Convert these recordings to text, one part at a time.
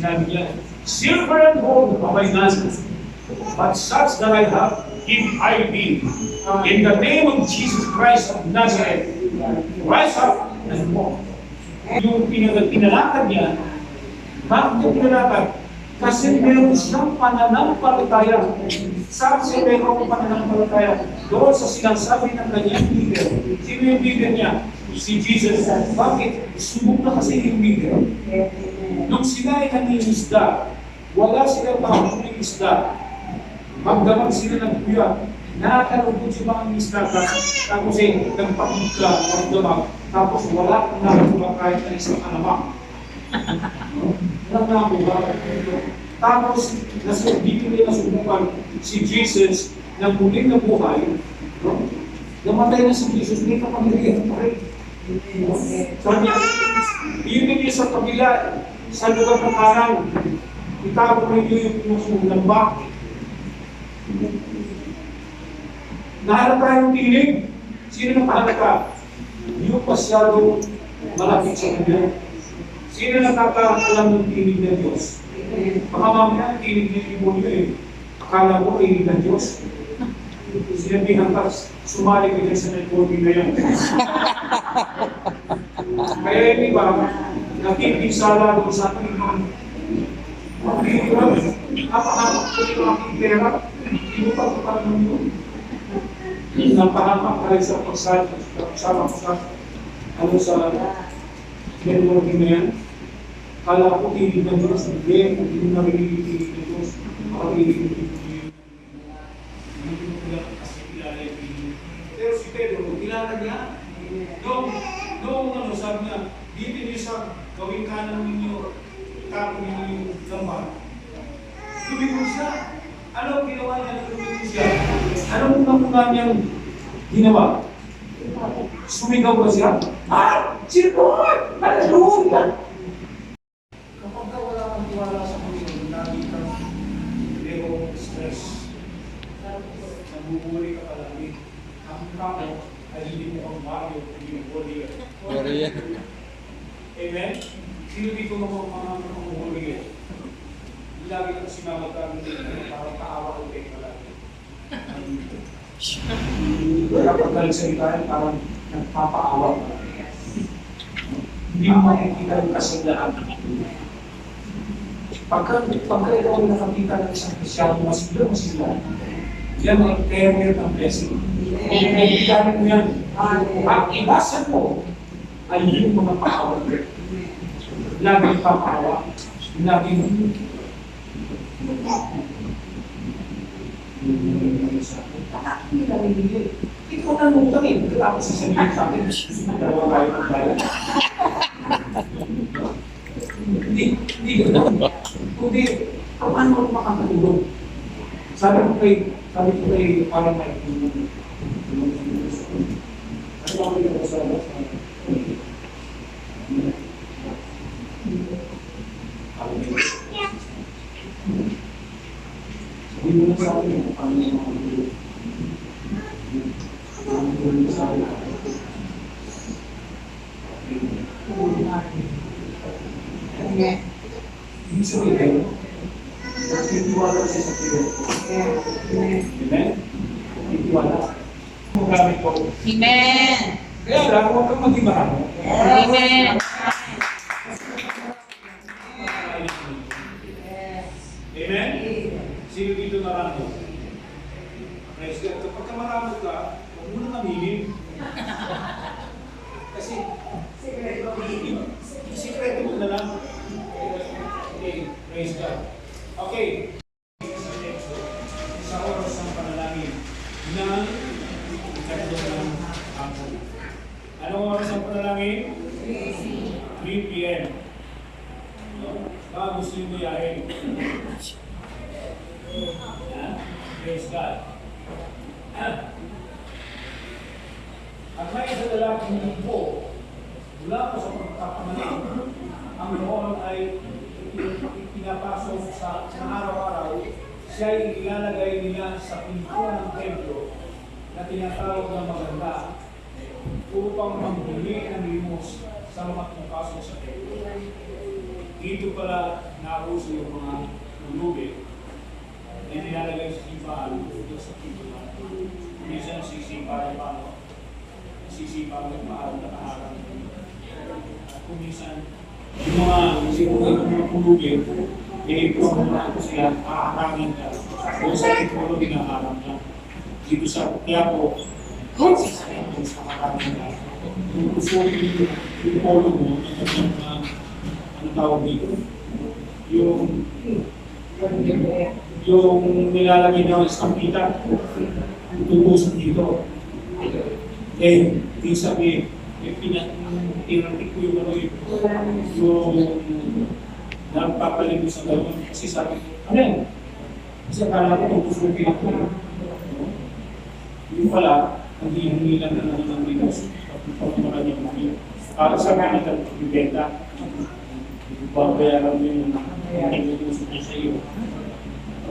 Sinabi niya, silver and gold have I none, but such that I have, give I thee. In the name of Jesus Christ of Nazareth, rise up and walk. Yung pinalakad niya, bakit yung pinalakad? Kasi meron siyang pananampalataya. Sabi siya meron pananampalataya doon sa sinasabi ng kanyang leader. Sino yung leader niya? Si Jesus. Bakit? Subok na kasi yung leader. Nung sila ay nangingisda, wala silang makakuling isda. Magdamag sila ng kuya. Nakakalugod yung mga isda. Tapos ay nagpakita, magdamag. Tapos wala kang nakakuha kahit na isang alamak. Walang nakakuha. Tapos, dito nila nasubukan si Jesus na muling nabuhay. Namatay na si Jesus, may kapangyarihan pa rin. Sabi niya, ibig niya sa kabila, sa lugar ng karang, itago mo yung pinusunan ba? Nahalata yung tinig. Sino na pahalata? Yung pasyado malapit sa kanya. Sino nakakaalam ng tinig ng Diyos? Baka mamaya, tinig ng demonyo eh. Akala mo, tinig ng Diyos. Sinabihan ka, sumali ka dyan sa networking na yan. Kaya hindi ba, nakikinsala doon sa ating mga napahamak ko yung aking pera, hindi mo pa parang yun. Napahamak ka rin sa pagsama ko sa networking na yan. Kala ko tinig ng Diyos, hindi mo narinig tinig ng Diyos, makarinig ng Diyos. Pero si Pedro, kilala niya. Noong sabi niya, dito niyo sa gawing kanan ninyo, tapon ninyo yung lambar. Lumikod siya. Ano ginawa niya? Lumikod siya. Anong nakuha niyang ginawa? Sumigaw ba siya? Sirpon! Hallelujah! Kapag wala kang tiwala sa Panginoon, lagi kang merong stress. Nabubuli ka palagi. Ang tao ay hindi mo ang Mario, hindi mo Warrior. Amen? Sino dito mga Warrior? Lagi kang sinamagkano dito para kaawa ko kayo palagi. Kapag nagsalita parang nagpapaawa ka. Hindi mo makikita yung kasiglahan. Pagka ikaw ay nakakita ng isang Krisyano, masigla, yan ay carrier ng blessing. Kaibiganin mo yan. Ang iwasan mo ay yung mga paawa. Laging papaawa. Laging hindi na nilili. Ikaw na nungtangin. Tapos sasabihin sa akin, dalawa tayo ng bayan. Hindi gano'n. Kundi, paano ako makakatulog? Sabi ko kay parang may tulong. Ano ba kayo ko sa labas? Sabi mo na sa akin kung paano yung mga tulog. Ang tulog sa akin. Hindi sabihin, nagtitiwala siya sa Pilihan. Amen? Nagtitiwala. Ang gamit ko. Amen. Kaya lang, huwag kang maging marami. Amen. Amen? Sino dito marami? Praise God. Kapag ka marami ka, huwag mo nang aminin. Kasi, sikreto mo na lang. Okay, praise God. Okay. Sa oras ng panalangin ng ikatlong hapon. Anong oras ng panalangin? 3 p.m. Baka gusto yung mayahin. Praise God. At may isa lalaking himpo mula po sa pagkakamaling, ang noon ay pinapasok sa araw-araw, siya ay ilalagay nila sa pintuan ng templo na tinatawag na maganda upang manghuli ng limos sa mga tumakaso sa templo. Dito pala nauso yung mga lulubi na nilalagay sa simbahan dito sa simbahan. Minsan sisipa yung paano, sisipa yung paano nakaharap. At kung minsan, yung mga lulubi, i-promote sila, aarangin ka. Doon sa templo hinaharap na. Dito sa Quiapo, sa maraming na. Kung gusto yung polo mo, ano tawag dito? Yung nilalagay na sa kampita, tutusok dito. Eh, di sabi, pinantik ko yung ano yung nagpapalimus sa gano'n. Kasi sabi, ano yan? Kasi akala ko tutusokin ako. Yung pala, hindi lang na ng Linux. Pagpapamakan niya mga yun. Para sa kanila, ibenta. Babayaran mo yung hindi gusto niya sa iyo.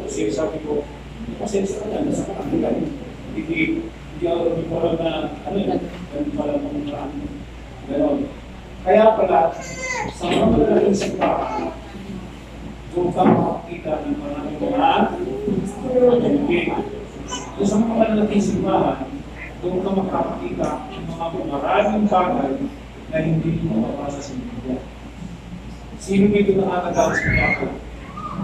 Kasi sabi ko, pasensya ka na sa kanila. Hindi ako pala na, ano yun, ganun pala ng marami. Ganon. Kaya pala, sa mga malaking simbahan, doon ka makakita ng maraming mga pagkakas. So, sa mga malalaking simbahan, doon ka makakakita ng mga maraming bagay na hindi mo mabasa sa Biblia. Sino dito nakakagawa sa Quiapo?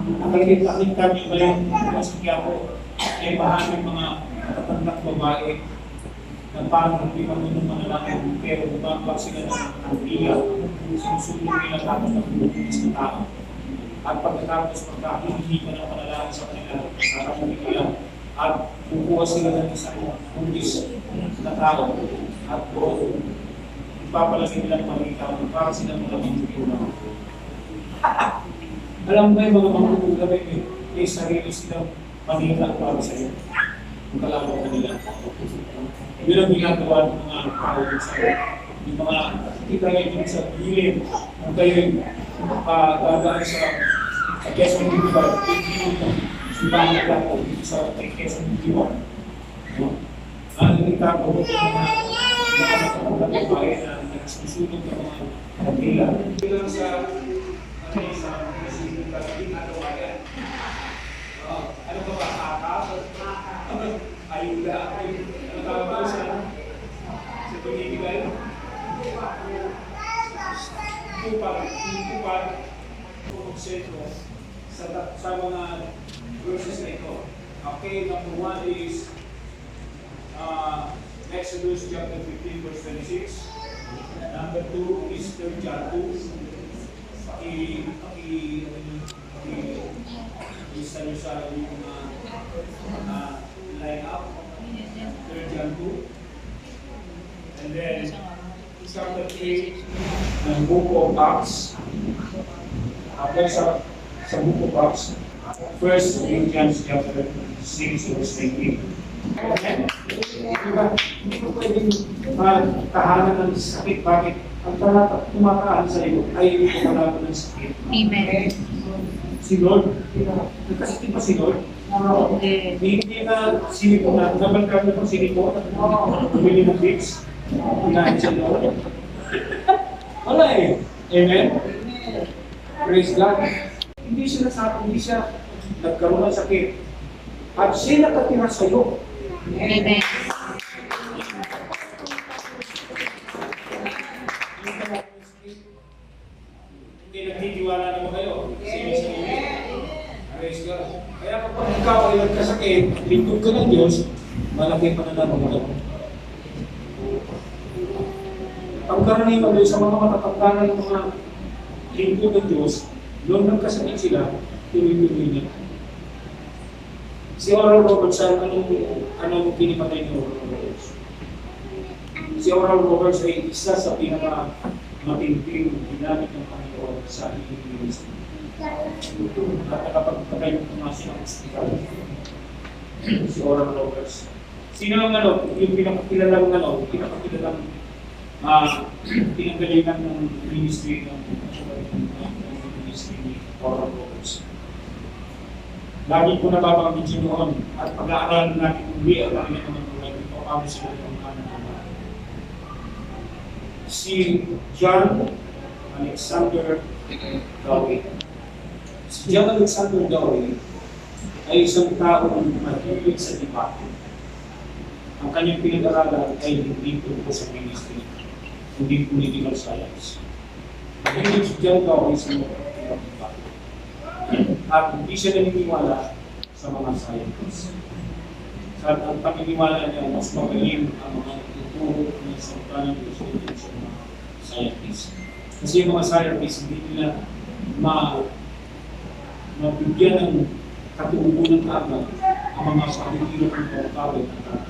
Nakikita niyo ba yung sa Quiapo? Ay maraming mga matatandang babae na parang hindi marunong manalangin pero bumabak sila ng iyak. Sinusunod nila tapos ng bumubunis ng tao. At pagkatapos pagkakinig ka ng panalangin sa kanila, kakamunin nila at kukuha sila ng isang kundis na tao at doon ipapalagay nila ng mga para sila malaming tutulang. Alam mo yung mga magkukulamay may sarili silang manila para sa iyo. Ang kalaman ka nila. Yun ang ginagawa ng mga tao sa iyo. Yung mga kita ngayon sa gilid, kung kayo'y dadaan sa Quezon River, simbahan na ako sa Quezon River. Ano yung itapo ko ng mga babae na nagsusunod ng mga kapila. Bilang sa ano ba ba? Ayuda. Ano tawag ba sa pagkikigay? Kupag sentro sa mga verses na ito. Okay, number 1 is Exodus chapter 15 verse 26. Number 2 is 3 John 2. Isa nyo sa yung line up. 3 John 2. And then chapter 3 ng Book of Acts. After sa Book of Acts, 1 Corinthians chapter 6 verse 19. Diba? Hindi ko pwedeng tahanan ng sakit. Bakit? Ang tumataan sa iyo ay hindi ko malaman ng sakit. Amen. Si Lord, nagkasakit ba si Lord? Hindi na sinipo na, nabalkan na pang sinipo, bumili ng fix, unahin sa Lord. Wala eh. Amen? Praise God. Hindi siya nagkaroon ng sakit. At siya nakatira sa iyo. Amen. Hindi nagtitiwala naman kayo. Sino-sino. Praise God. Kaya kapag ikaw ay nagkasakit, lingkod ka ng Diyos, malaki pa na naman mo. Ang karaniwan doon sa mga matatanda ng mga lingkod ng Diyos, noong nagkasakit sila, tuloy-tuloy na. Si Oral Roberts, anong pinipatay ni Oral Roberts? Si Oral Roberts ay isa sa pinaka-matinding ginamit ng Panginoon sa Pilipinas. At nakapagpatay ng kumasi ng hospital. Si Oral Roberts. Sino ang yung pinakakilalang pinanggalingan ng ministry ng ministry ni Oral Roberts. Lagi ko nababanggit yun noon at pag-aaralan natin muli ang kanilang mga buhay kung paano sila ng kanan. si John Alexander Dowie. Si John Alexander Dowie ay isang taong mahilig sa debate. Ang kanyang pinag-aralan ay hindi tungkol sa ministry, hindi political science. Mahilig si John Dowie sa mga debate. At hindi siya naniniwala sa mga scientists. At ang paniniwala niya, mas magaling ang mga tuturo ng salita ng Diyos dito sa mga scientists. Kasi yung mga scientists, hindi nila mabigyan ng katuunan agad ang mga pagkikilap ng pagkakawin at